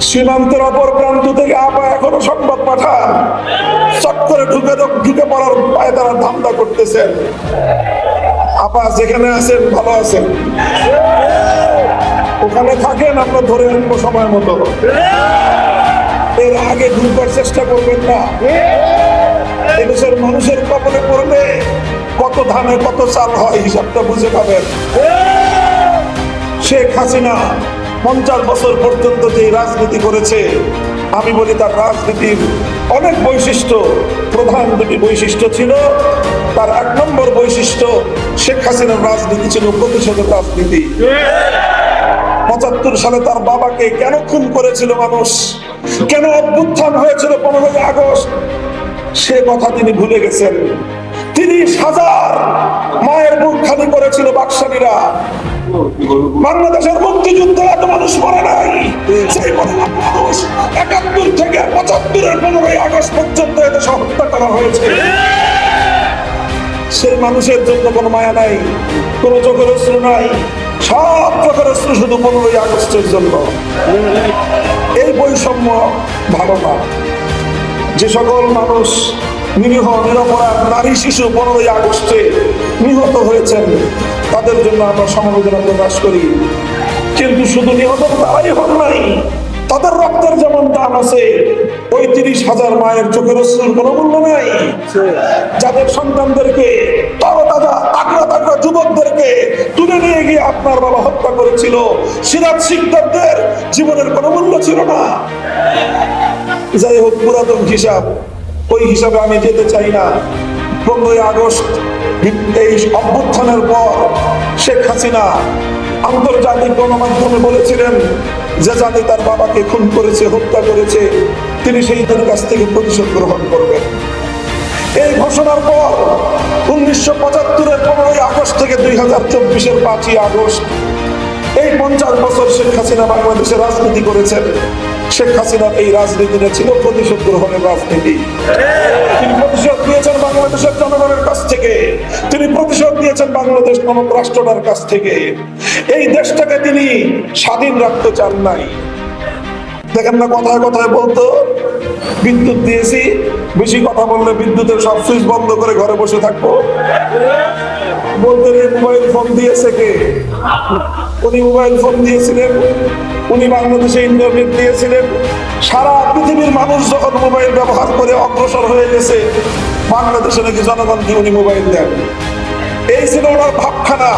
সীমান্তের অপর প্রান্ত থেকে আপা এখনো সংবাদ পাঠান, চট করে ঢুকে পড়ার পায়ে তারা ধান্দা করতেছেন। আপা যেখানে আছেন ভালো আছেন, ওখানে থাকেন, আমরা ধরে আনবো সময় মতো। এর আগে ঢুকবার চেষ্টা করবেন না। এদেশের মানুষের কপালে পড়লে কত ধানে কত চাল হয় হিসাবটা বুঝে পাবেন। শেখ হাসিনা 50 বছর পর্যন্ত যে রাজনীতি করেছে, আমি বলি তার রাজনীতির অনেক বৈশিষ্ট্য, প্রধান দুটি বৈশিষ্ট্য ছিল। তার 1 নম্বর বৈশিষ্ট্য, শেখ হাসিনার রাজনীতি ছিল প্রতিশোধের রাজনীতি। 75 সালে তার বাবাকে কেন খুন করেছিল মানুষ, কেন অভ্যুত্থান হয়েছিল 15ই আগস্ট, সে কথা তিনি ভুলে গেছেন। 30,000 মায়ের বুক খালি করেছিল বাকশালীরা। বাংলাদেশের মুক্তিযুদ্ধে এত মানুষ মরে নাই, সেই মানুষ 71 থেকে 75-এর 15ই আগস্ট পর্যন্ত এদেশে হত্যা করা হয়েছে। সেই মানুষের জন্য কোনো মায়া নাই, কোনো চোখের অশ্রু নাই, সব চোখের অশ্রু শুধু 15ই আগস্টের জন্য। এই বৈষম্য ভালো না। যে সকল মানুষ নিরীহ নিরপরাধ নারী শিশু 15ই আগস্টে নিহত হয়েছেন, তাদের জন্য আমরা সমবেদনা প্রকাশ করি। কিন্তু শুধু নিহত তারাই হন নাই, তাদের রক্তের যেমন দাম আছে, ওই 30,000 মায়ের চোখের অশ্রুর কোনো মূল্য নাই। যাদের সন্তানদেরকে তরতাজা তাগড়া তাগড়া যুবকদেরকে তুলে নিয়ে গিয়ে আপনার বাবা হত্যা করেছিল, সিরাজ শিকদারদের জীবনের কোনো মূল্য ছিল না। যাই হোক, পুরাতন হিসাব, ওই হিসাবে আমি যেতে চাই না। 15ই আগস্ট এই অভ্যুত্থানের পর শেখ হাসিনা আন্তর্জাতিক গণমাধ্যমে বলেছিলেন যে জাতি তার বাবাকে খুন করেছে, হত্যা করেছে, তিনি সেইদের কাছ থেকে প্রতিশোধ গ্রহণ করবেন। এই ঘোষণার পর 1975-এর 15ই আগস্ট থেকে 2024-এর 5ই আগস্ট, এই 50 বছর শেখ হাসিনা বাংলাদেশে রাজনীতি করেছেন। শেখ হাসিনার এই রাজনীতিটা ছিল প্রতিশোধ গ্রহণের রাজনীতি। তিনি প্রতিশোধ নিয়েছেন বাংলাদেশের জনগণের কাছ থেকে, তিনি প্রতিশোধ নিয়েছেন বাংলাদেশ নামক রাষ্ট্রটার কাছ থেকে। এই দেশটাকে তিনি স্বাধীন রাখতে চান নাই। দেখেন না, কথায় কথায় বলতো বিদ্যুৎ দিয়েছি, বেশি কথা বললে বিদ্যুতের সব সুইচ বন্ধ করে ঘরে বসে থাকবো। বলতেন মোবাইল ফোন দিয়েছে কে? উনি মোবাইল ফোন দিয়েছিলেন, উনি বাংলাদেশে ইন্টারনেট দিয়েছিলেন। সারা পৃথিবীর মানুষ যখন মোবাইল ব্যবহার করে অগ্রসর হয়ে গেছে, বাংলাদেশে নাকি জনগণকে উনি মোবাইল দেন। এই ছিল ওনার ভাবখানা।